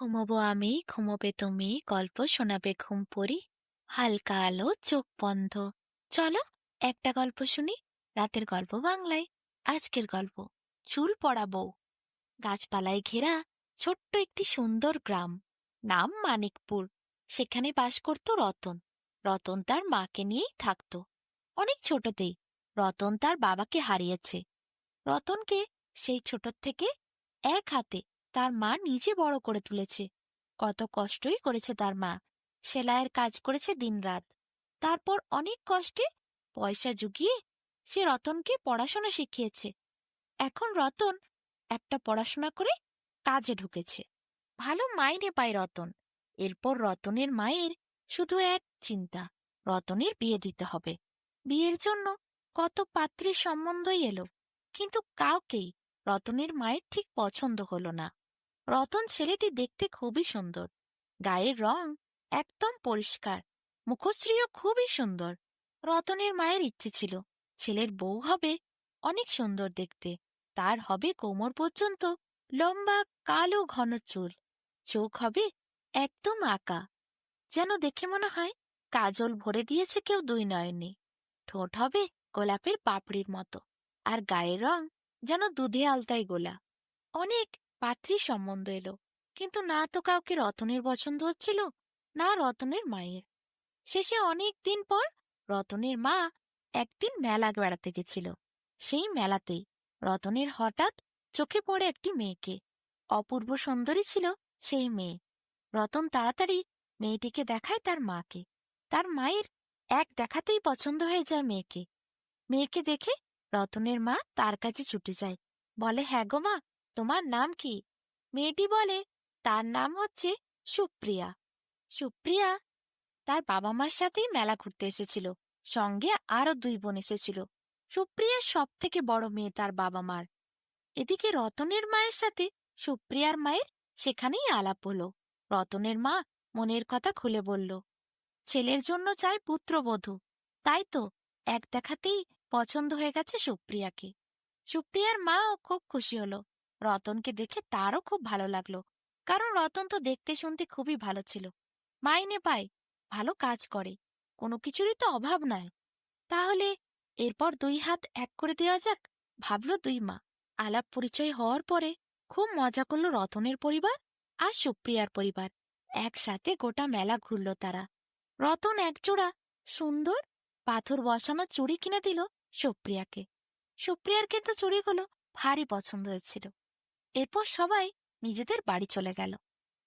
ঘুমোবো আমি, ঘুমোবে তুমি, গল্প শোনাবে ঘুম পড়ি, হালকা আলো চোখ বন্ধ। চলো একটা গল্প শুনি, রাতের গল্প বাংলায়। আজকের গল্প চুল পড়া বউ। গাছপালায় ঘেরা ছোট্ট একটি সুন্দর গ্রাম, নাম মানিকপুর। সেখানে বাস করত রতন। রতন তার মাকে নিয়েই থাকত। অনেক ছোটতেই রতন তার বাবাকে হারিয়েছে। রতনকে সেই ছোট থেকে এক হাতে তার মা নিজে বড় করে তুলেছে। কত কষ্টই করেছে তার মা, সেলাইয়ের কাজ করেছে দিনরাত। তারপর অনেক কষ্টে পয়সা জুগিয়ে সে রতনকে পড়াশোনা শিখিয়েছে। এখন রতন একটা পড়াশোনা করে কাজে ঢুকেছে, ভালো মাইনে পায় রতন। এরপর রতনের মায়ের শুধু এক চিন্তা, রতনের বিয়ে দিতে হবে। বিয়ের জন্য কত পাত্রীর সম্বন্ধই এলো, কিন্তু কাউকেই রতনের মায়ের ঠিক পছন্দ হলো না। রতন ছেলেটি দেখতে খুবই সুন্দর, গায়ের রং একদম পরিষ্কার, মুখশ্রীও খুবই সুন্দর। রতনের মায়ের ইচ্ছে ছিল ছেলের বউ হবে অনেক সুন্দর দেখতে, তার হবে কোমর পর্যন্ত লম্বা কালো ঘন চুল, চোখ হবে একদম আঁকা, যেন দেখে মনে হয় কাজল ভরে দিয়েছে কেউ দুই নয়নে। ঠোঁট হবে গোলাপের পাপড়ির মতো, আর গায়ের রং যেন দুধে আলতায় গোলা। অনেক পাত্রীর সম্বন্ধ এলো, কিন্তু না তো কাউকে রতনের পছন্দ হচ্ছিল, না রতনের মায়ের। শেষে অনেক দিন পর রতনের মা একদিন মেলা বেড়াতে গেছিল। সেই মেলাতেই রতনের হঠাৎ চোখে পড়ে একটি মেয়েকে। অপূর্ব সুন্দরী ছিল সেই মেয়ে। রতন তাড়াতাড়ি মেয়েটিকে দেখায় তার মাকে। তার মায়ের এক দেখাতেই পছন্দ হয়ে যায় মেয়েকে। মেয়েকে দেখে রতনের মা তার কাছে ছুটে যায়, বলে, হ্যাঁ গো মা, তোমার নাম কি? মেয়েটি বলে তার নাম হচ্ছে সুপ্রিয়া। সুপ্রিয়া তার বাবা মার সাথেই মেলা ঘুরতে এসেছিল, সঙ্গে আরো দুই বোন এসেছিল। সুপ্রিয়ার সব থেকে বড় মেয়ে তার বাবা মার। এদিকে রতনের মায়ের সাথে সুপ্রিয়ার মায়ের সেখানেই আলাপ হলো। রতনের মা মনের কথা খুলে বলল, ছেলের জন্য চায় পুত্রবধূ, তাই তো এক দেখাতেই পছন্দ হয়ে গেছে সুপ্রিয়াকে। সুপ্রিয়ার মাও খুব খুশি হলো। রতনকে দেখে তারও খুব ভালো লাগলো, কারণ রতন তো দেখতে শুনতে খুবই ভালো ছিল, মাইনে পায়, ভালো কাজ করে, কোনো কিছুরই তো অভাব নাই। তাহলে এরপর দুই হাত এক করে দেওয়া যাক, ভাবল দুই মা। আলাপ পরিচয় হওয়ার পরে খুব মজা করল রতনের পরিবার আর সুপ্রিয়ার পরিবার। একসাথে গোটা মেলা ঘুরল তারা। রতন একজোড়া সুন্দর পাথর বসানো চুড়ি কিনে দিল সুপ্রিয়াকে। সুপ্রিয়ার কিন্তু চুড়িগুলো ভারী পছন্দ হয়েছিল। এরপর সবাই নিজেদের বাড়ি চলে গেল।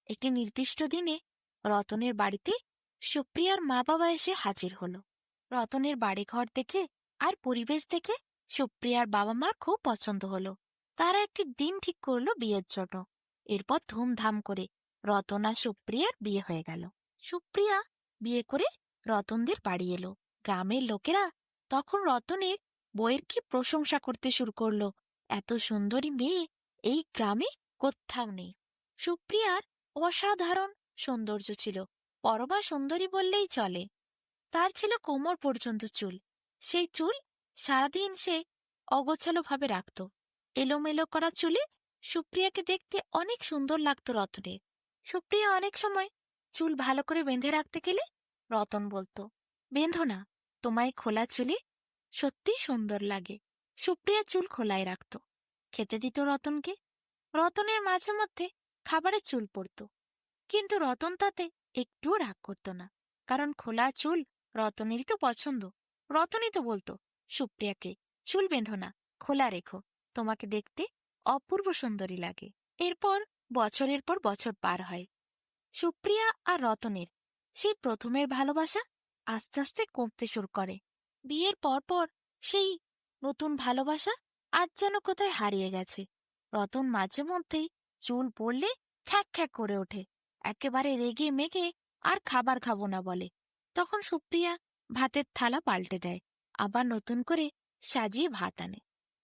একটি নির্দিষ্ট দিনে রতনের বাড়িতে সুপ্রিয়ার মা বাবা এসে হাজির হল। রতনের বাড়িঘর দেখে আর পরিবেশ দেখে সুপ্রিয়ার বাবা মার খুব পছন্দ হলো। তারা একটি দিন ঠিক করলো বিয়ের জন্য। এরপর ধুমধাম করে রতন আর সুপ্রিয়ার বিয়ে হয়ে গেল। সুপ্রিয়া বিয়ে করে রতনদের বাড়ি এলো। গ্রামের লোকেরা তখন রতনের বইয়ের কি প্রশংসা করতে শুরু করলো, এত সুন্দরী মেয়ে এই গ্রামে কোথাও নেই। সুপ্রিয়ার অসাধারণ সৌন্দর্য ছিল, পরমা সুন্দরী বললেই চলে। তার ছিল কোমর পর্যন্ত চুল। সেই চুল সারাদিন সে অগোছালোভাবে রাখত। এলোমেলো করা চুলে সুপ্রিয়াকে দেখতে অনেক সুন্দর লাগত রতনের। সুপ্রিয়া অনেক সময় চুল ভালো করে বেঁধে রাখতে গেলে রতন বলতো, বেঁধো না, তোমায় খোলা চুলে সত্যি সুন্দর লাগে। সুপ্রিয়া চুল খোলায় রাখত। খেতে দিত রতনকে। রতনের মাঝে মধ্যে খাবারে চুল পড়ত, কিন্তু রতন তাতে একটুও রাগ করত না, কারণ খোলা চুল রতনেরই তো পছন্দ। রতনই তো বলতো সুপ্রিয়াকে, চুল বেঁধো না, খোলা রেখো, তোমাকে দেখতে অপূর্ব সুন্দরী লাগে। এরপর বছরের পর বছর পার হয়। সুপ্রিয়া আর রতনের সেই প্রথমের ভালোবাসা আস্তে আস্তে কমতে শুরু করে। বিয়ের পর সেই নতুন ভালোবাসা আজ যেন কোথায় হারিয়ে গেছে। রতন মাঝে মধ্যেই চুল পড়লে খ্যাক খ্যাক করে ওঠে, একেবারে রেগে মেগে আর খাবার খাবো না বলে। তখন সুপ্রিয়া ভাতের থালা পাল্টে দেয়, আবার নতুন করে সাজিয়ে ভাত আনে।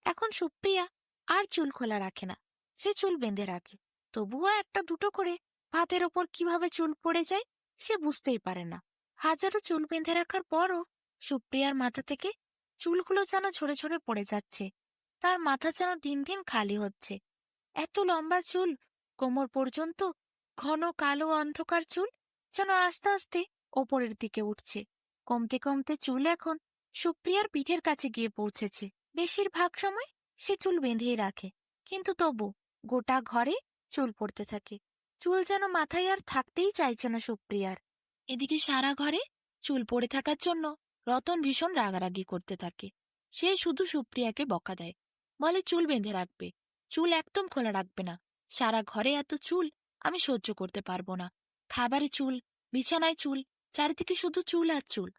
এখন সুপ্রিয়া আর চুল খোলা রাখে না, সে চুল বেঁধে রাখে। তবুও একটা দুটো করে ভাতের ওপর কিভাবে চুল পড়ে যায় সে বুঝতেই পারে না। হাজারো চুল বেঁধে রাখার পরও সুপ্রিয়ার মাথা থেকে চুলগুলো যেন ঝরে ঝরে পড়ে যাচ্ছে। তার মাথা যেন দিন দিন খালি হচ্ছে। এত লম্বা চুল কোমর পর্যন্ত ঘন কালো অন্ধকার চুল যেন আস্তে আস্তে ওপরের দিকে উঠছে। কমতে কমতে চুল এখন সুপ্রিয়ার পিঠের কাছে গিয়ে পৌঁছেছে। বেশিরভাগ সময় সে চুল বেঁধেই রাখে, কিন্তু তবু গোটা ঘরে চুল পড়তে থাকে। চুল যেন মাথায় আর থাকতেই চাইছে না সুপ্রিয়ার। এদিকে সারা ঘরে চুল পড়ে থাকার জন্য রতন ভীষণ রাগারাগি করতে থাকে। সে শুধু সুপ্রিয়াকে বকা দেয়, বলে চুল বেঁধে রাখবে, চুল একদম খোলা রাখবে না। সারা ঘরে এত চুল আমি সহ্য করতে পারবো না। খাবারে চুল, বিছানায় চুল, চারিদিকে শুধু চুল আর চুল।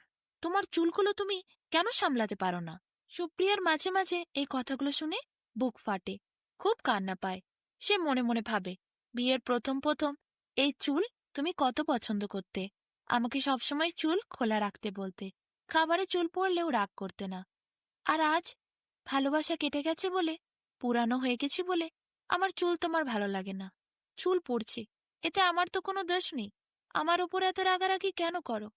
তোমার চুলগুলো তুমি কেন সামলাতে পারো না? সুপ্রিয়ার মাঝে মাঝে এই কথাগুলো শুনে বুক ফাটে, খুব কান্না পায়। সে মনে মনে ভাবে, বিয়ের প্রথম প্রথম এই চুল তুমি কত পছন্দ করতে, আমাকে সবসময় চুল খোলা রাখতে বলতে, খাবারে চুল পড়লেও রাগ করতে না। আর আজ ভালোবাসা কেটে গেছে বলে, পুরানো হয়ে গেছি বলে আমার চুল তোমার ভালো লাগে না। চুল পড়ছে, এতে আমার তো কোনো দোষ নেই। আমার উপর এত রাগারাগি কেন করো?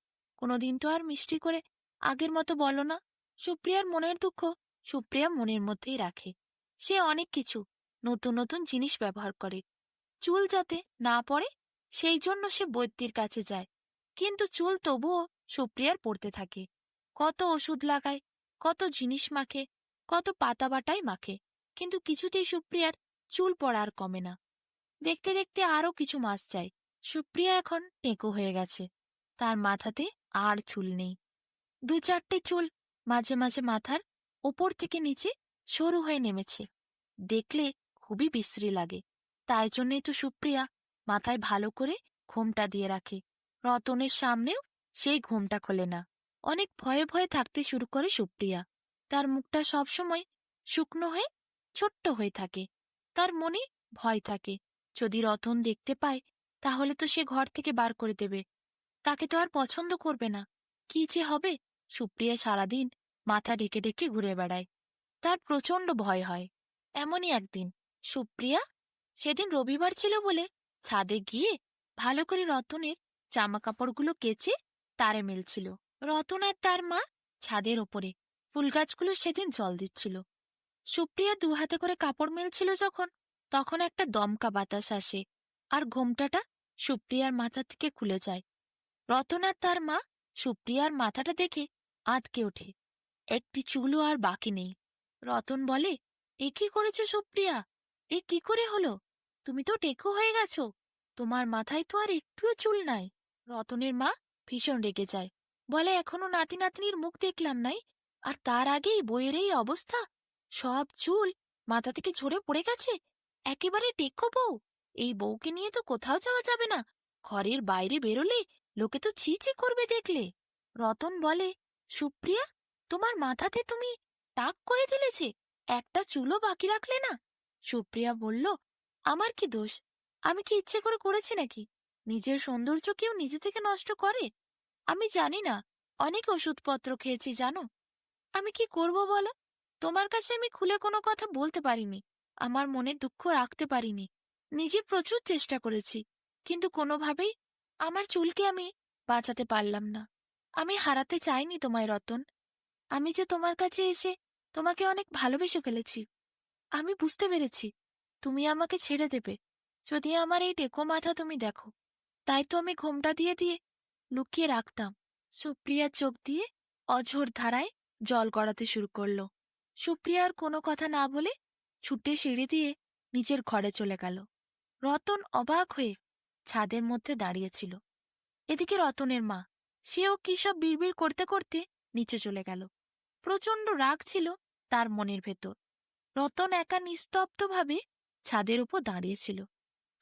কোনোদিন তো আর মিষ্টি করে আগের মতো বলো না। সুপ্রিয়ার মনের দুঃখ সুপ্রিয়া মনের মধ্যেই রাখে। সে অনেক কিছু নতুন নতুন জিনিস ব্যবহার করে চুল যাতে না পড়ে, সেই জন্য সে বৈদ্যের কাছে যায়। কিন্তু চুল তবুও সুপ্রিয়ার পড়তে থাকে। কত ওষুধ লাগায়, কত জিনিস মাখে, কত পাতা বাটাই মাখে, কিন্তু কিছুতেই সুপ্রিয়ার চুল পড়া আর কমে না। দেখতে দেখতে আরও কিছু মাস যায়। সুপ্রিয়া এখন টেকো হয়ে গেছে, তার মাথাতে আর চুল নেই। দু চারটে চুল মাঝে মাঝে মাথার ওপর থেকে নিচে সরু হয়ে নেমেছে, দেখলে খুবই বিশ্রী লাগে। তাই জন্যই তো সুপ্রিয়া মাথায় ভালো করে ঘোমটা দিয়ে রাখে। রতনের সামনেও সেই ঘোমটা খোলে না। অনেক ভয়ে ভয়ে থাকতে শুরু করে সুপ্রিয়া। তার মুখটা সবসময় শুকনো হয়ে ছোট্ট হয়ে থাকে। তার মনে ভয় থাকে, যদি রতন দেখতে পায় তাহলে তো সে ঘর থেকে বার করে দেবে, তাকে তো আর পছন্দ করবে না। কি যে হবে! সুপ্রিয়া সারাদিন মাথা ঢেকে ঢেকে ঘুরে বেড়ায়। তার প্রচণ্ড ভয় হয়। এমনই একদিন সুপ্রিয়া, সেদিন রবিবার ছিল বলে, ছাদে গিয়ে ভালো করে রতনের জামা কাপড়গুলো কেচে তারে মেলছিল। রতন আর তার মা ছাদের ওপরে ফুল গাছগুলো সেদিন জল দিচ্ছিল। সুপ্রিয়া দু হাতে করে কাপড় মেলছিল যখন, তখন একটা দমকা বাতাস আসে আর ঘোমটাটা সুপ্রিয়ার মাথা থেকে খুলে যায়। রতন আর তার মা সুপ্রিয়ার মাথাটা দেখে আঁতকে ওঠে। একটি চুলও আর বাকি নেই। রতন বলে, এ কি করেছ সুপ্রিয়া? এ কি করে হলো? তুমি তো টেকো হয়ে গেছ, তোমার মাথায় তো আর একটুও চুল নাই। রতনের মা ভীষণ রেগে যায়, বলে এখনো নাতি নাতনির মুখ দেখলাম নাই, আর তার আগেই বইয়ের এই অবস্থা, সব চুল মাথা থেকে ঝরে পড়ে গেছে। একেবারে টেকো বউ, এই বউকে নিয়ে তো কোথাও যাওয়া যাবে না। ঘরের বাইরে বেরোলে লোকে তো ছি ছি করবে দেখলে। রতন বলে, সুপ্রিয়া, তোমার মাথাতে তুমি টাক করে দিলেছে, একটা চুলও বাকি রাখলে না। সুপ্রিয়া বলল, আমার কি দোষ? আমি কি ইচ্ছে করে করেছি নাকি? নিজের সৌন্দর্য কেউ নিজে থেকে নষ্ট করে? আমি জানি না, অনেক ওষুধপত্র খেয়েছি জানো। আমি কি করব বলো? তোমার কাছে আমি খুলে কোনো কথা বলতে পারিনি, আমার মনে দুঃখ রাখতে পারিনি। নিজে প্রচুর চেষ্টা করেছি, কিন্তু কোনোভাবেই আমার চুলকে আমি বাঁচাতে পারলাম না। আমি হারাতে চাইনি তোমায় রতন। আমি যে তোমার কাছে এসে তোমাকে অনেক ভালোবেসে ফেলেছি। আমি বুঝতে পেরেছি তুমি আমাকে ছেড়ে দেবে যদি আমার এই টেকো মাথা তুমি দেখো। তাই তো আমি ঘোমটা দিয়ে দিয়ে লুকিয়ে রাখতাম। সুপ্রিয়ার চোখ দিয়ে অঝোর ধারায় জল গড়াতে শুরু করল। সুপ্রিয়া আর কোনো কথা না বলে ছুটে সিঁড়ি দিয়ে নিজের ঘরে চলে গেল। রতন অবাক হয়ে ছাদের মধ্যে দাঁড়িয়েছিল। এদিকে রতনের মা, সেও কি সব বিড়বিড় করতে করতে নিচে চলে গেল। প্রচণ্ড রাগ ছিল তার মনের ভেতর। রতন একা নিস্তব্ধভাবে ছাদের উপর দাঁড়িয়েছিল,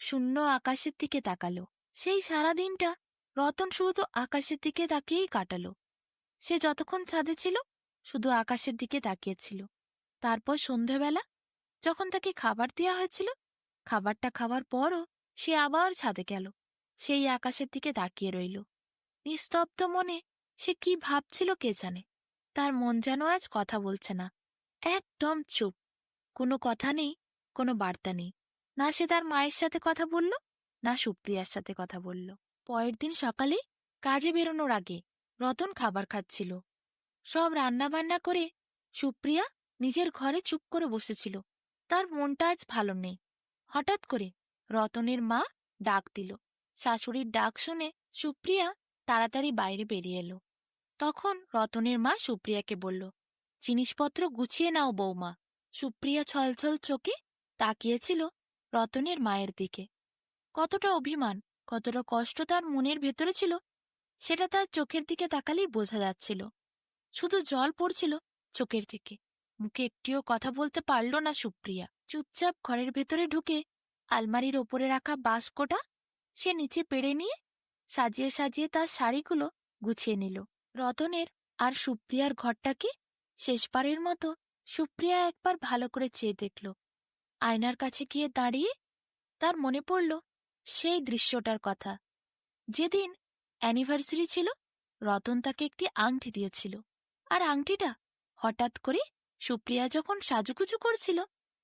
শূন্য আকাশের দিকে তাকালো। সেই সারা দিনটা রতন শুধু আকাশের দিকে তাকিয়েই কাটালো। সে যতক্ষণ ছাদে ছিল শুধু আকাশের দিকে তাকিয়েছিল। তারপর সন্ধেবেলা যখন তাকে খাবার দেওয়া হয়েছিল, খাবারটা খাওয়ার পরও সে আবার ছাদে গেল, সেই আকাশের দিকে তাকিয়ে রইল। নিস্তব্ধ মনে সে কি ভাবছিল কে জানে। তার মন যেন আজ কথা বলছে না, একদম চুপ। কোনো কথা নেই, কোনো বার্তা নেই। না সে তার মায়ের সাথে কথা বলল, না সুপ্রিয়ার সাথে কথা বলল। পরের দিন সকালে কাজে বেরোনোর আগে রতন খাবার খাচ্ছিল। সব রান্নাবান্না করে সুপ্রিয়া নিজের ঘরে চুপ করে বসেছিল। তার মনটা আজ ভালো নেই। হঠাৎ করে রতনের মা ডাক দিল, শাশুড়ির ডাক শুনে সুপ্রিয়া তাড়াতাড়ি বাইরে বেরিয়ে এলো। তখন রতনের মা সুপ্রিয়াকে বলল, জিনিসপত্র গুছিয়ে নাও বৌমা। সুপ্রিয়া ছলছল চোখে তাকিয়েছিল রতনের মায়ের দিকে। কতটা অভিমান, কতটা কষ্ট তার মনের ভেতরে ছিল সেটা তার চোখের দিকে তাকালেই বোঝা যাচ্ছিল। শুধু জল পড়ছিল চোখের থেকে, মুখে একটিও কথা বলতে পারল না সুপ্রিয়া। চুপচাপ ঘরের ভেতরে ঢুকে আলমারির ওপরে রাখা বাস্কটা সে নিচে পেড়ে নিয়ে সাজিয়ে সাজিয়ে তার শাড়িগুলো গুছিয়ে নিল। রতনের আর সুপ্রিয়ার ঘরটাকে শেষবারের মতো সুপ্রিয়া একবার ভালো করে চেয়ে দেখল। আয়নার কাছে গিয়ে দাঁড়িয়ে তার মনে পড়ল সেই দৃশ্যটার কথা, যেদিন অ্যানিভার্সারি ছিল। রতন তাকে একটি আংটি দিয়েছিল, আর আংটিটা হঠাৎ করে সুপ্রিয়া যখন সাজুগুজু করছিল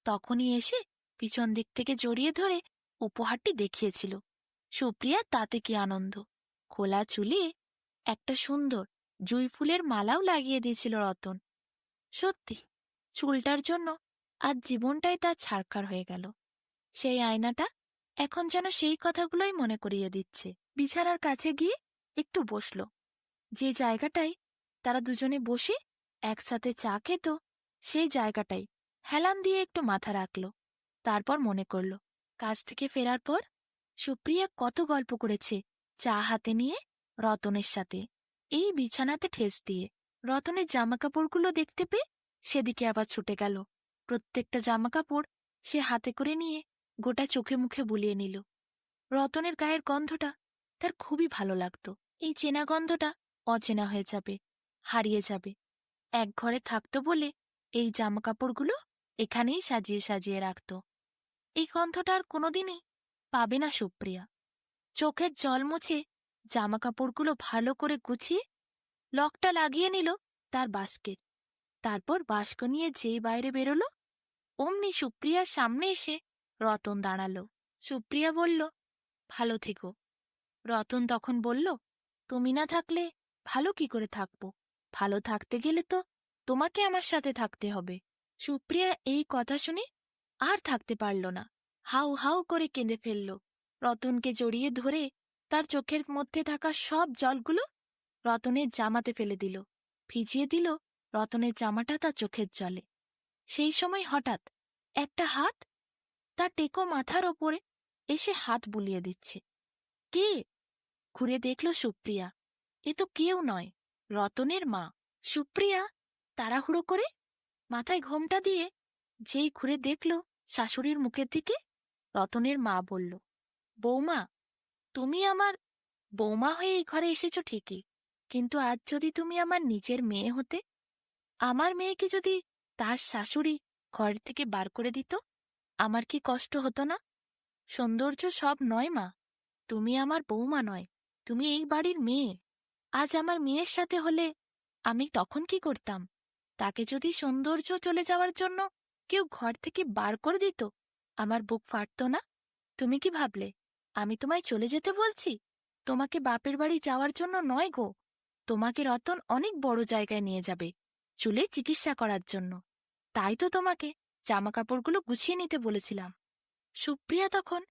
তখনই এসে পিছন দিক থেকে জড়িয়ে ধরে উপহারটি দেখিয়েছিল। সুপ্রিয়া তাতে কি আনন্দ! খোলা চুলে একটা সুন্দর জুঁই ফুলের মালাও লাগিয়ে দিয়েছিল রতন। সত্যি, চুলটার জন্য আজ জীবনটাই তার ছারখার হয়ে গেল। সেই আয়নাটা এখন যেন সেই কথাগুলোই মনে করিয়ে দিচ্ছে। বিছানার কাছে গিয়ে একটু বসল, যে জায়গাটায় তারা দুজনে বসে একসাথে চা খেত সেই জায়গাটাই হেলান দিয়ে একটু মাথা রাখল। তারপর মনে করল কাজ থেকে ফেরার পর সুপ্রিয়া কত গল্প করেছে চা হাতে নিয়ে রতনের সাথে, এই বিছানাতে ঠেস দিয়ে। রতনের জামাকাপড়গুলো দেখতে পেয়ে সেদিকে আবার ছুটে গেল। প্রত্যেকটা জামাকাপড় সে হাতে করে নিয়ে গোটা চোখে মুখে বুলিয়ে নিল। রতনের গায়ের গন্ধটা তার খুবই ভালো লাগত। এই চেনা গন্ধটা অচেনা হয়ে যাবে, হারিয়ে যাবে। এক ঘরে থাকত বলে এই জামাকাপড়গুলো এখানেই সাজিয়ে সাজিয়ে রাখত। এই গন্ধটা আর কোনোদিনই পাবে না সুপ্রিয়া। চোখের জল মুছে জামাকাপড়গুলো ভালো করে গুছিয়ে লকটা লাগিয়ে নিল তার বাস্কেট। তারপর বাস্ক নিয়ে যেই বাইরে বেরোল অমনি সুপ্রিয়ার সামনে এসে রতন দাঁড়ালো। সুপ্রিয়া বলল, ভালো থেকো। রতন তখন বলল, তুমি না থাকলে ভালো কি করে থাকব? ভালো থাকতে গেলে তো তোমাকে আমার সাথে থাকতে হবে। সুপ্রিয়া এই কথা শুনে আর থাকতে পারল না, হাউ হাউ করে কেঁদে ফেলল। রতনকে জড়িয়ে ধরে তার চোখের মধ্যে থাকা সব জলগুলো রতনের জামাতে ফেলে দিল, ভিজিয়ে দিল রতনের জামাটা তার চোখের জলে। সেই সময় হঠাৎ একটা হাত তার টেকো মাথার ওপরে এসে হাত বুলিয়ে দিচ্ছে। কে? ঘুরে দেখল সুপ্রিয়া। এ তো কেউ নয়, রতনের মা। সুপ্রিয়া তাড়াহুড়ো করে মাথায় ঘোমটা দিয়ে যেই ঘুরে দেখল শাশুড়ির মুখের দিকে, রতনের মা বলল, বৌমা, তুমি আমার বৌমা হয়ে এই ঘরে এসেছ ঠিকই, কিন্তু আজ যদি তুমি আমার নিজের মেয়ে হতে, আমার মেয়েকে যদি তার শাশুড়ি ঘর থেকে বার করে দিত, আমার কি কষ্ট হতো না? সৌন্দর্য সব নয় মা, তুমি আমার বৌমা নয়, তুমি এই বাড়ির মেয়ে। আজ আমার মেয়ের সাথে হলে আমি তখন কি করতাম? তাকে যদি সৌন্দর্য চলে যাওয়ার জন্য কেউ ঘর থেকে বার করে দিত, আমার বুক ফাটত না? তুমি কি ভাবলে আমি তোমায় চলে যেতে বলছি? তোমাকে বাপের বাড়ি যাওয়ার জন্য নয় গো, তোমাকে রতন অনেক বড় জায়গায় নিয়ে যাবে চুলে চিকিৎসা করার জন্য। তাই তো তোমাকে জামাকাপড়গুলো গুছিয়ে নিতে বলেছিলাম। সুপ্রিয়া তখন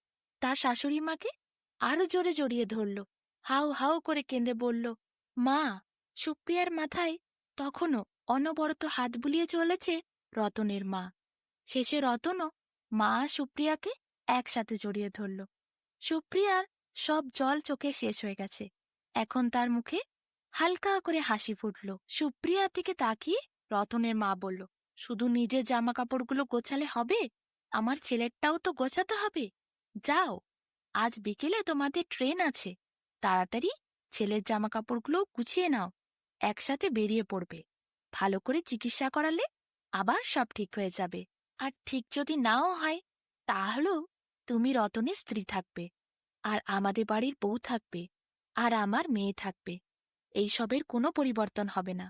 তার শাশুড়ি মাকে আরো জোরে জড়িয়ে ধরল, হাউ হাউ করে কেঁদে বলল, মা। সুপ্রিয়ার মাথায় তখনও অনবরত হাত বুলিয়ে চলেছে রতনের মা। শেষে রতনও মা সুপ্রিয়াকে একসাথে জড়িয়ে ধরল। সুপ্রিয়ার সব জল চোখে শেষ হয়ে গেছে, এখন তার মুখে হালকা করে হাসি ফুটল। সুপ্রিয়ার দিকে তাকিয়ে রতনের মা বলল, শুধু নিজের জামা কাপড়গুলো গোছালে হবে? আমার ছেলেরটাও তো গোছাতে হবে। যাও, আজ বিকেলে তোমাদের ট্রেন আছে, তাড়াতাড়ি ছেলের জামা কাপড়গুলো গুছিয়ে নাও, একসাথে বেরিয়ে পড়বে। ভালো করে চিকিৎসা করালে আবার সব ঠিক হয়ে যাবে। আর ঠিক যদি নাও হয় তাহলেও তুমি রতনের স্ত্রী থাকবে, আর আমাদের বাড়ির বউ থাকবে, আর আমার মেয়ে থাকবে। এইসবের কোনো পরিবর্তন হবে না।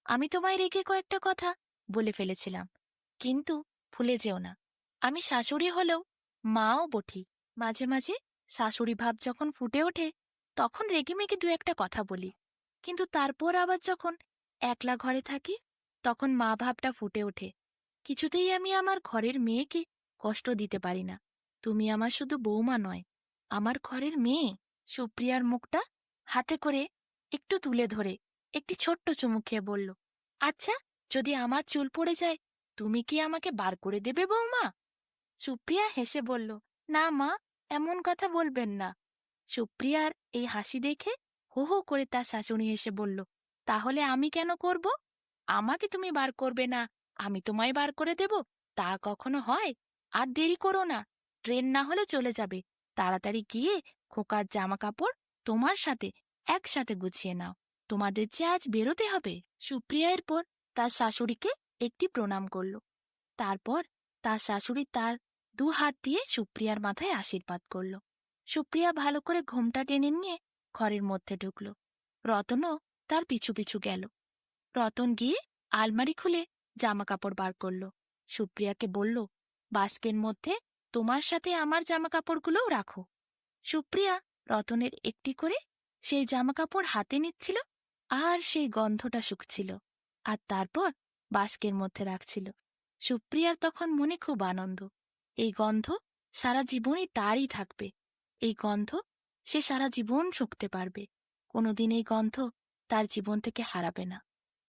আমি তোমায় রেখে কয়েকটা কথা বলে ফেলেছিলাম, কিন্তু ভুলে যেও না, আমি শাশুড়ি হলেও মাও বঠি। মাঝে মাঝে শাশুড়ি ভাব যখন ফুটে ওঠে তখন রেগেমেগে দু একটা কথা বলি, কিন্তু তারপর আবার যখন একলা ঘরে থাকি তখন মা ভাবটা ফুটে ওঠে। কিছুতেই আমি আমার ঘরের মেয়েকে কষ্ট দিতে পারি না। তুমি আমার শুধু বৌমা নয়, আমার ঘরের মেয়ে। সুপ্রিয়ার মুখটা হাতে করে একটু তুলে ধরে একটি ছোট্ট চুমু খেয়ে বলল, আচ্ছা, যদি আমার চুল পড়ে যায়, তুমি কি আমাকে বার করে দেবে বৌমা? সুপ্রিয়া হেসে বলল, না মা, এমন কথা বলবেন না। সুপ্রিয়ার এই হাসি দেখে হো হো করে তার শাশুড়ি এসে বলল, তাহলে আমি কেন করব? আমাকে তুমি বার করবে না, আমি তোমায় বার করে দেব? তা কখনো হয়? আর দেরি করো না, ট্রেন না হলে চলে যাবে। তাড়াতাড়ি গিয়ে খোকার জামা কাপড় তোমার সাথে একসাথে গুছিয়ে নাও, তোমাদের যে আজ বেরোতে হবে। সুপ্রিয়া এরপর তার শাশুড়িকে একটি প্রণাম করল। তারপর তার শাশুড়ি তার দু হাত দিয়ে সুপ্রিয়ার মাথায় আশীর্বাদ করল। সুপ্রিয়া ভালো করে ঘোমটা টেনে নিয়ে ঘরের মধ্যে ঢুকল। রতনও তার পিছু পিছু গেল। রতন গিয়ে আলমারি খুলে জামা কাপড় বার করল। সুপ্রিয়াকে বলল, বাস্কের মধ্যে তোমার সাথে আমার জামা কাপড়গুলোও রাখো। সুপ্রিয়া রতনের একটি করে সেই জামা কাপড় হাতে নিচ্ছিল, আর সেই গন্ধটা শুকছিল, আর তারপর বাস্কের মধ্যে রাখছিল। সুপ্রিয়ার তখন মনে খুব আনন্দ। এই গন্ধ সারা জীবনই তারই থাকবে। এই গন্ধ সে সারা জীবন শুঁকতে পারবে। কোনোদিন এই গন্ধ তার জীবন থেকে হারাবে না।